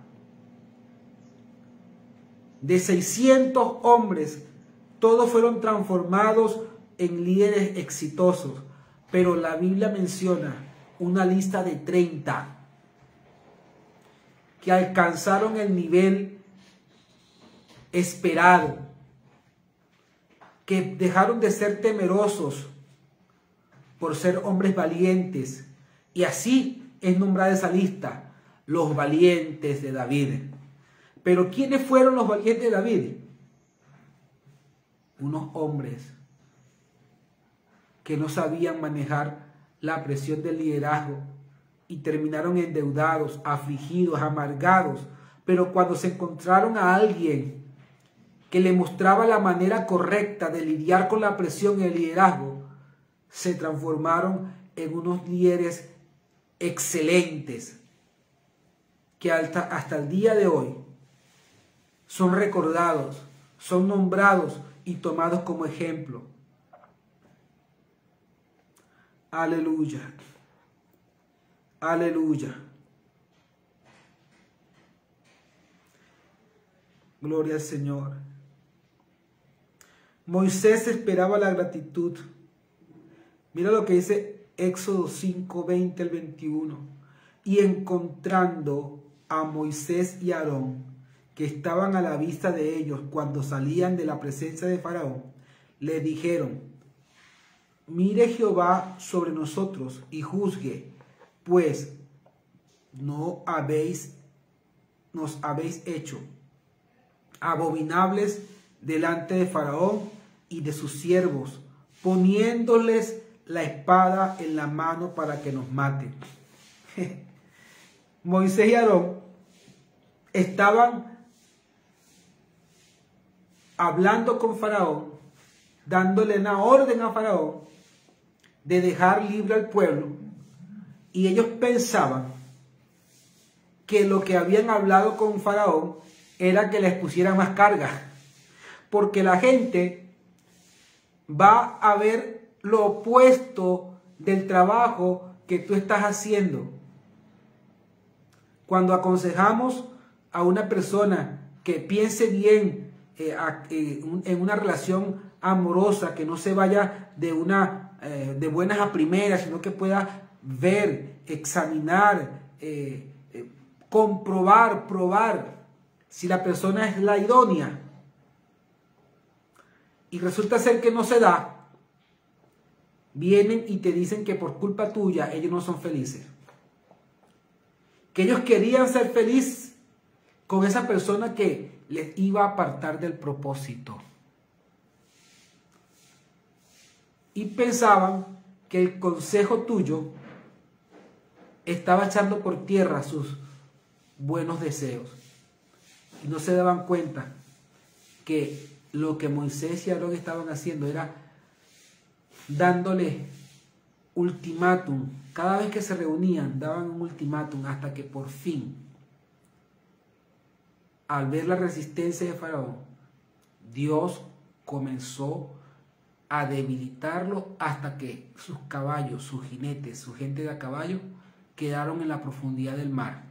de 600 hombres. Todos fueron transformados en líderes exitosos, pero la Biblia menciona una lista de 30 que alcanzaron el nivel esperado, que dejaron de ser temerosos por ser hombres valientes. Y así es nombrada esa lista, los valientes de David. Pero ¿quiénes fueron los valientes de David? Unos hombres que no sabían manejar la presión del liderazgo y terminaron endeudados, afligidos, amargados. Pero cuando se encontraron a alguien que le mostraba la manera correcta de lidiar con la presión y el liderazgo, se transformaron en unos líderes excelentes que hasta el día de hoy son recordados, son nombrados y tomados como ejemplo. Aleluya. Aleluya. Gloria al Señor. Moisés esperaba la gratitud. Mira lo que dice Éxodo 5, 20 al 21. Y encontrando a Moisés y Aarón, que estaban a la vista de ellos cuando salían de la presencia de Faraón, le dijeron: mire Jehová sobre nosotros y juzgue, pues nos habéis hecho abominables delante de Faraón y de sus siervos, poniéndoles la espada en la mano para que nos maten. Moisés y Aarón estaban hablando con Faraón, dándole una orden a Faraón de dejar libre al pueblo, y ellos pensaban que lo que habían hablado con Faraón era que les pusiera más carga, porque la gente va a ver lo opuesto del trabajo que tú estás haciendo. Cuando aconsejamos a una persona que piense bien en una relación amorosa, que no se vaya de buenas a primeras, sino que pueda ver, examinar, comprobar, probar si la persona es la idónea, y resulta ser que no se da, vienen y te dicen que por culpa tuya ellos no son felices, que ellos querían ser felices con esa persona que les iba a apartar del propósito, y pensaban que el consejo tuyo estaba echando por tierra sus buenos deseos, y no se daban cuenta que lo que Moisés y Aarón estaban haciendo era dándole ultimátum. Cada vez que se reunían daban un ultimátum, hasta que por fin, al ver la resistencia de Faraón, Dios comenzó a debilitarlo hasta que sus caballos, sus jinetes, su gente de a caballo quedaron en la profundidad del mar.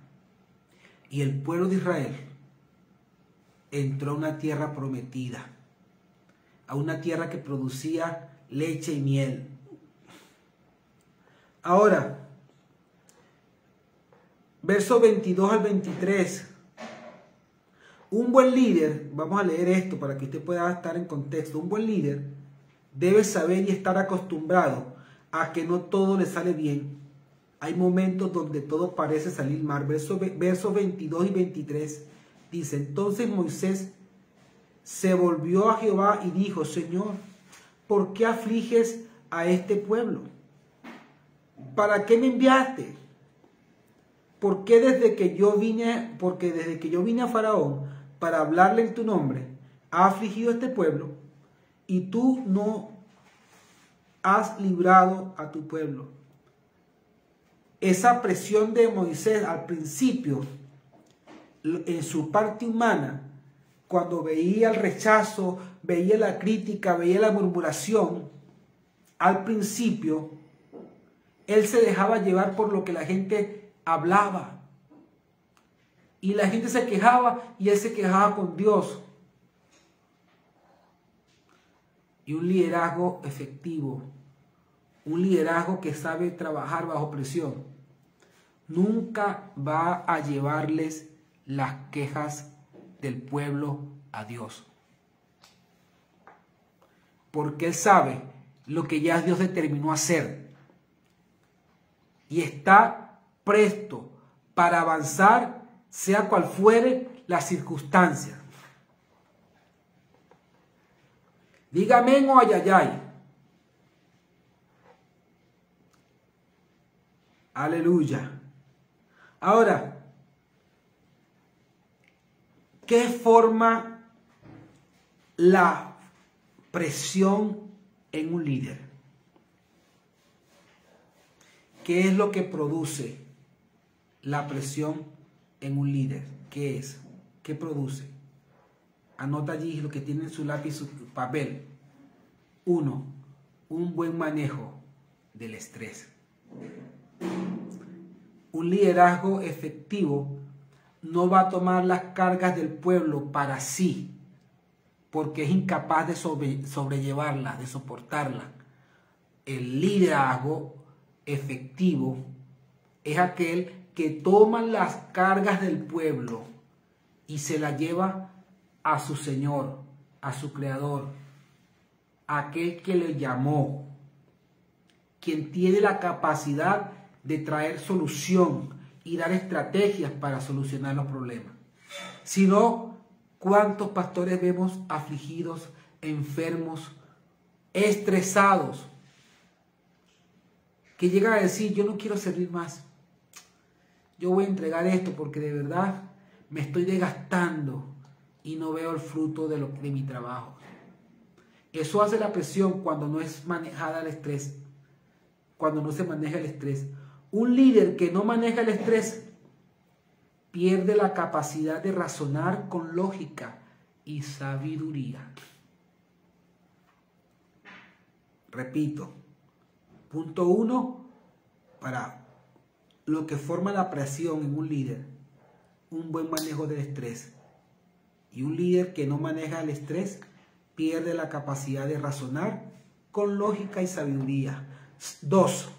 Y el pueblo de Israel entró a una tierra prometida, a una tierra que producía leche y miel. Ahora, versos 22 al 23. Un buen líder, vamos a leer esto para que usted pueda estar en contexto. Un buen líder debe saber y estar acostumbrado a que no todo le sale bien. Hay momentos donde todo parece salir mal. Versos 22 y 23 dice: entonces Moisés se volvió a Jehová y dijo: Señor, ¿por qué afliges a este pueblo? ¿Para qué me enviaste? Porque desde que yo vine a Faraón para hablarle en tu nombre, ha afligido a este pueblo, y tú no has librado a tu pueblo. Esa presión de Moisés al principio, en su parte humana, cuando veía el rechazo, veía la crítica, veía la murmuración, al principio, él se dejaba llevar por lo que la gente hablaba. Y la gente se quejaba y él se quejaba con Dios. Y un liderazgo efectivo, un liderazgo que sabe trabajar bajo presión, nunca va a llevarles las quejas del pueblo a Dios. Porque él sabe lo que ya Dios determinó hacer. Y está presto para avanzar, sea cual fuere la circunstancia. Dígame o ayayay. Aleluya. Ahora, ¿qué forma la presión en un líder? ¿Qué es lo que produce la presión en un líder? ¿Qué es? ¿Qué produce? Anota allí lo que tiene en su lápiz y su papel. 1. Un buen manejo del estrés. Un liderazgo efectivo no va a tomar las cargas del pueblo para sí, porque es incapaz de sobrellevarlas, de soportarlas. El liderazgo efectivo es aquel que toma las cargas del pueblo y se las lleva a su Señor, a su Creador, aquel que le llamó, quien tiene la capacidad de traer solución y dar estrategias para solucionar los problemas. Si no, ¿cuántos pastores vemos afligidos, enfermos, estresados, que llegan a decir: yo no quiero servir más, yo voy a entregar esto porque de verdad me estoy desgastando y no veo el fruto de mi trabajo? Eso hace la presión cuando no es manejada el estrés, cuando no se maneja el estrés. Un líder que no maneja el estrés pierde la capacidad de razonar con lógica y sabiduría. Repito, punto 1, para lo que forma la presión en un líder, un buen manejo del estrés. Y un líder que no maneja el estrés pierde la capacidad de razonar con lógica y sabiduría. 2,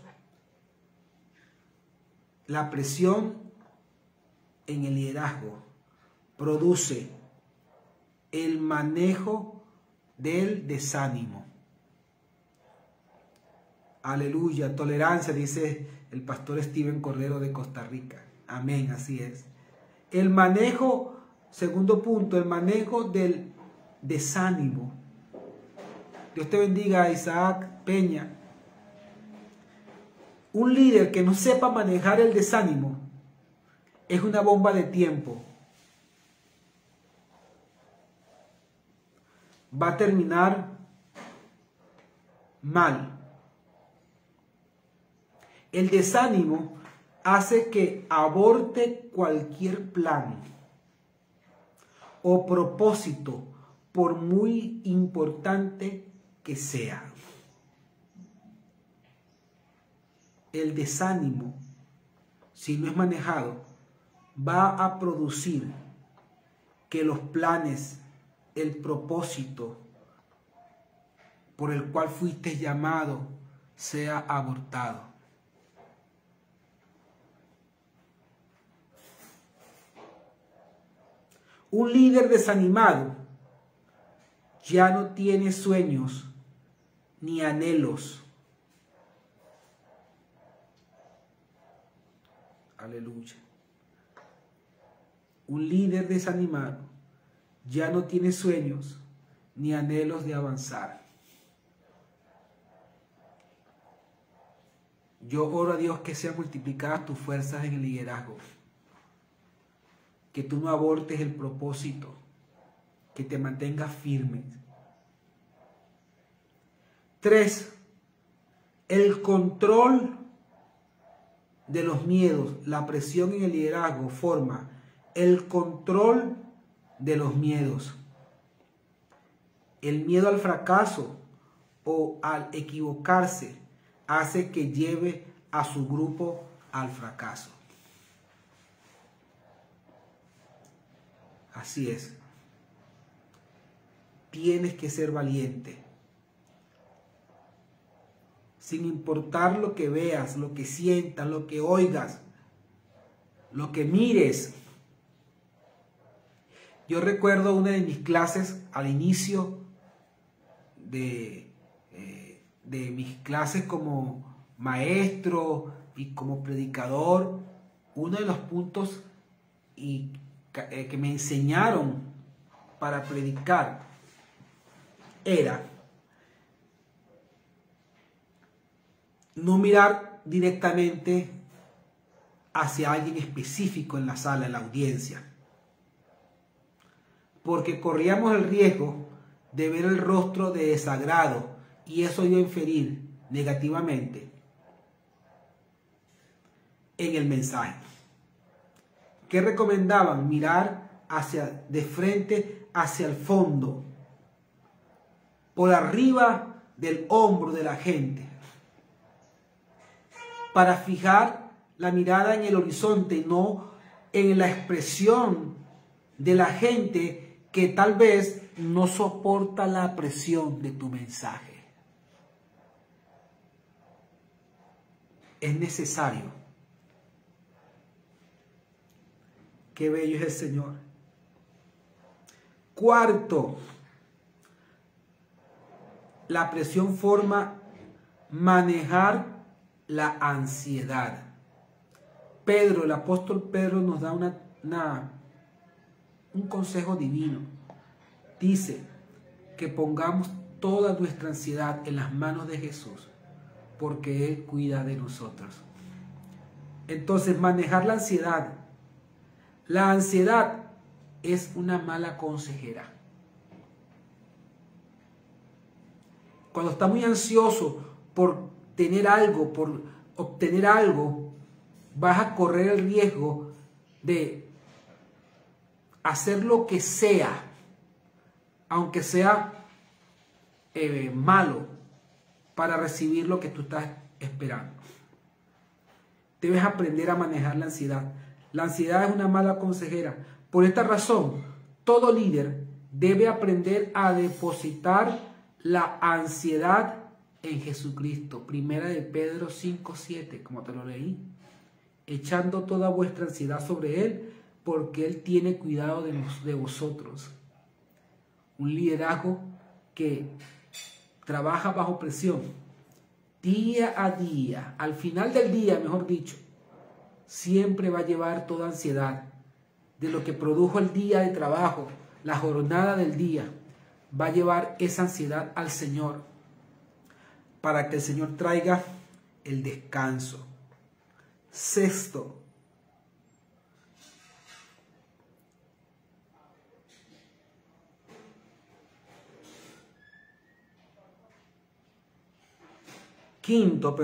la presión en el liderazgo produce el manejo del desánimo. Aleluya, tolerancia, dice el pastor Steven Cordero de Costa Rica. Amén, así es. El manejo, segundo punto, el manejo del desánimo. Dios te bendiga, Isaac Peña. Un líder que no sepa manejar el desánimo es una bomba de tiempo. Va a terminar mal. El desánimo hace que aborte cualquier plan o propósito, por muy importante que sea. El desánimo, si no es manejado, va a producir que los planes, el propósito por el cual fuiste llamado sea abortado. Un líder desanimado ya no tiene sueños ni anhelos. Aleluya. Un líder desanimado ya no tiene sueños ni anhelos de avanzar. Yo oro a Dios que sean multiplicadas tus fuerzas en el liderazgo. Que tú no abortes el propósito, que te mantengas firme. 3. El control de los miedos. La presión en el liderazgo forma el control de los miedos. El miedo al fracaso o al equivocarse hace que lleve a su grupo al fracaso. Así es. Tienes que ser valiente. Sin importar lo que veas, lo que sientas, lo que oigas, lo que mires. Yo recuerdo una de mis clases al inicio de mis clases como maestro y como predicador. Uno de los puntos que me enseñaron para predicar era no mirar directamente hacia alguien específico en la sala, en la audiencia, porque corríamos el riesgo de ver el rostro de desagrado y eso iba a inferir negativamente en el mensaje. ¿Qué recomendaban? Mirar de frente hacia el fondo, por arriba del hombro de la gente, para fijar la mirada en el horizonte, no en la expresión de la gente que tal vez no soporta la presión de tu mensaje. Es necesario. Qué bello es el Señor. 4. La presión forma manejar la ansiedad. Pedro, el apóstol Pedro nos da un consejo divino. Dice que pongamos toda nuestra ansiedad en las manos de Jesús, porque Él cuida de nosotros. Entonces, manejar la ansiedad. La ansiedad es una mala consejera. Cuando estás muy ansioso por tener algo, por obtener algo, vas a correr el riesgo de hacer lo que sea, aunque sea malo, para recibir lo que tú estás esperando. Debes aprender a manejar la ansiedad. La ansiedad es una mala consejera. Por esta razón, todo líder debe aprender a depositar la ansiedad en Jesucristo. Primera de Pedro 5:7, como te lo leí. Echando toda vuestra ansiedad sobre Él, porque Él tiene cuidado de vosotros. Un liderazgo que trabaja bajo presión, día a día, al final del día, mejor dicho, siempre va a llevar toda ansiedad de lo que produjo el día de trabajo, la jornada del día. Va a llevar esa ansiedad al Señor para que el Señor traiga el descanso. Sexto, quinto,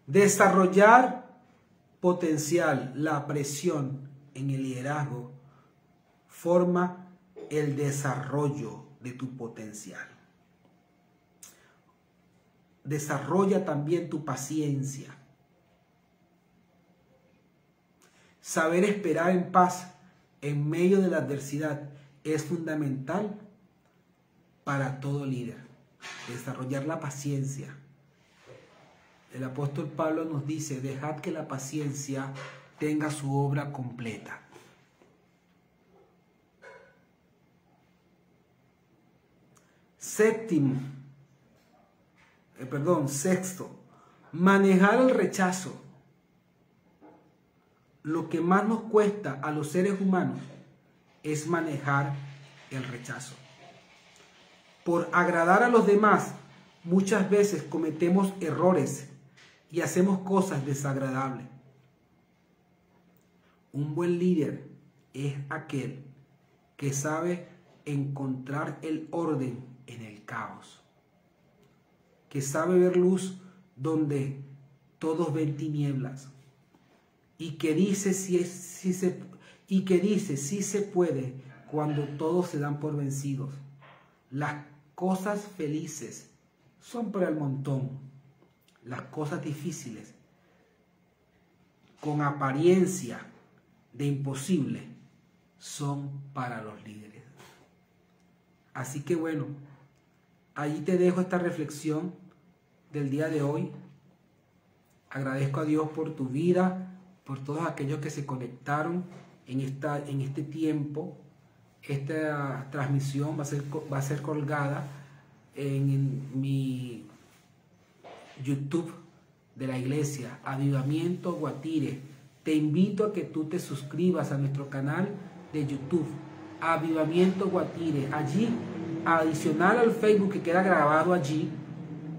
desarrollar potencial. La presión en el liderazgo forma el desarrollo de tu potencial. Desarrolla también tu paciencia. Saber esperar en paz en medio de la adversidad es fundamental para todo líder. Desarrollar la paciencia. El apóstol Pablo nos dice: dejad que la paciencia tenga su obra completa. Sexto, manejar el rechazo. Lo que más nos cuesta a los seres humanos es manejar el rechazo. Por agradar a los demás, muchas veces cometemos errores y hacemos cosas desagradables. Un buen líder es aquel que sabe encontrar el orden en el caos, que sabe ver luz donde todos ven tinieblas, y que dice sí se puede cuando todos se dan por vencidos. Las cosas felices son para el montón. Las cosas difíciles, con apariencia de imposible, son para los líderes. Así que bueno, allí te dejo esta reflexión del día de hoy. Agradezco a Dios por tu vida, por todos aquellos que se conectaron en este tiempo. Esta transmisión va a ser colgada en mi YouTube de la iglesia, Avivamiento Guatire. Te invito a que tú te suscribas a nuestro canal de YouTube, Avivamiento Guatire. Allí, adicional al Facebook que queda grabado allí,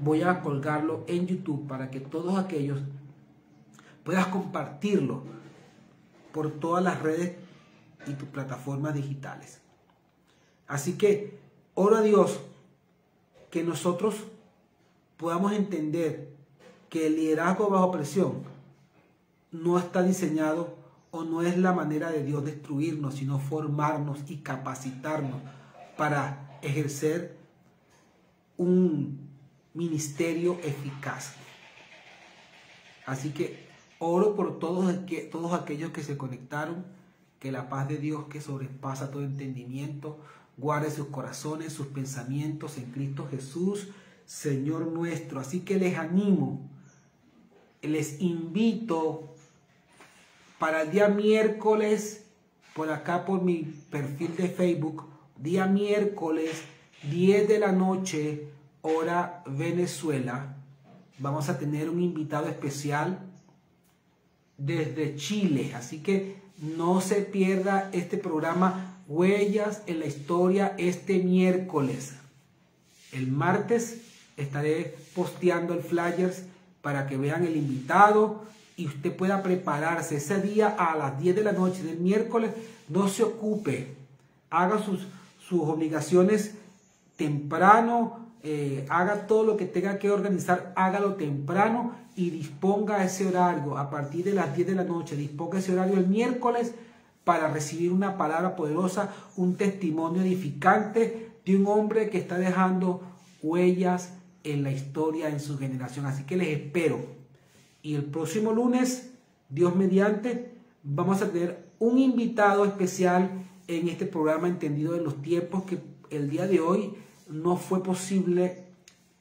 voy a colgarlo en YouTube para que todos aquellos puedas compartirlo por todas las redes y tus plataformas digitales. Así que oro a Dios que nosotros podamos entender que el liderazgo bajo presión no está diseñado o no es la manera de Dios destruirnos, sino formarnos y capacitarnos para ejercer un ministerio eficaz. Así que oro por todos aquellos que se conectaron, que la paz de Dios, que sobrepasa todo entendimiento, guarde sus corazones, sus pensamientos en Cristo Jesús, Señor nuestro. Así que les animo, les invito para el día miércoles, por acá por mi perfil de Facebook, día miércoles, 10 de la noche, hora Venezuela, vamos a tener un invitado especial desde Chile. Así que no se pierda este programa, Huellas en la Historia, este miércoles. El martes estaré posteando el flyers para que vean el invitado y usted pueda prepararse ese día a las 10 de la noche del miércoles. No se ocupe, haga sus sus obligaciones temprano, haga todo lo que tenga que organizar, hágalo temprano y disponga ese horario a partir de las 10 de la noche, disponga ese horario el miércoles para recibir una palabra poderosa, un testimonio edificante de un hombre que está dejando huellas en la historia, en su generación. Así que les espero. Y el próximo lunes, Dios mediante, vamos a tener un invitado especial en este programa Entendido de los Tiempos, que el día de hoy no fue posible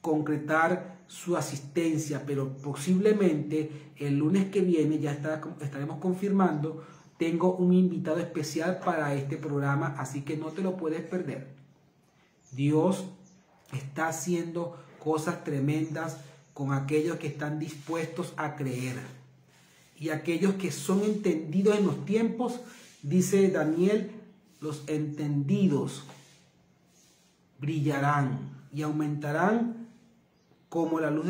concretar su asistencia, pero posiblemente el lunes que viene ya estaremos confirmando. Tengo un invitado especial para este programa, así que no te lo puedes perder. Dios está haciendo cosas tremendas con aquellos que están dispuestos a creer. Y aquellos que son entendidos en los tiempos, dice Daniel, los entendidos brillarán y aumentarán como la luz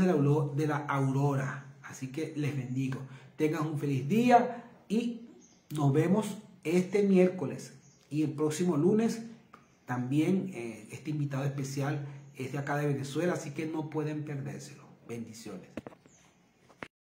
de la aurora. Así que les bendigo. Tengan un feliz día y nos vemos este miércoles. Y el próximo lunes también este invitado especial es de acá de Venezuela, así que no pueden perdérselo. Bendiciones.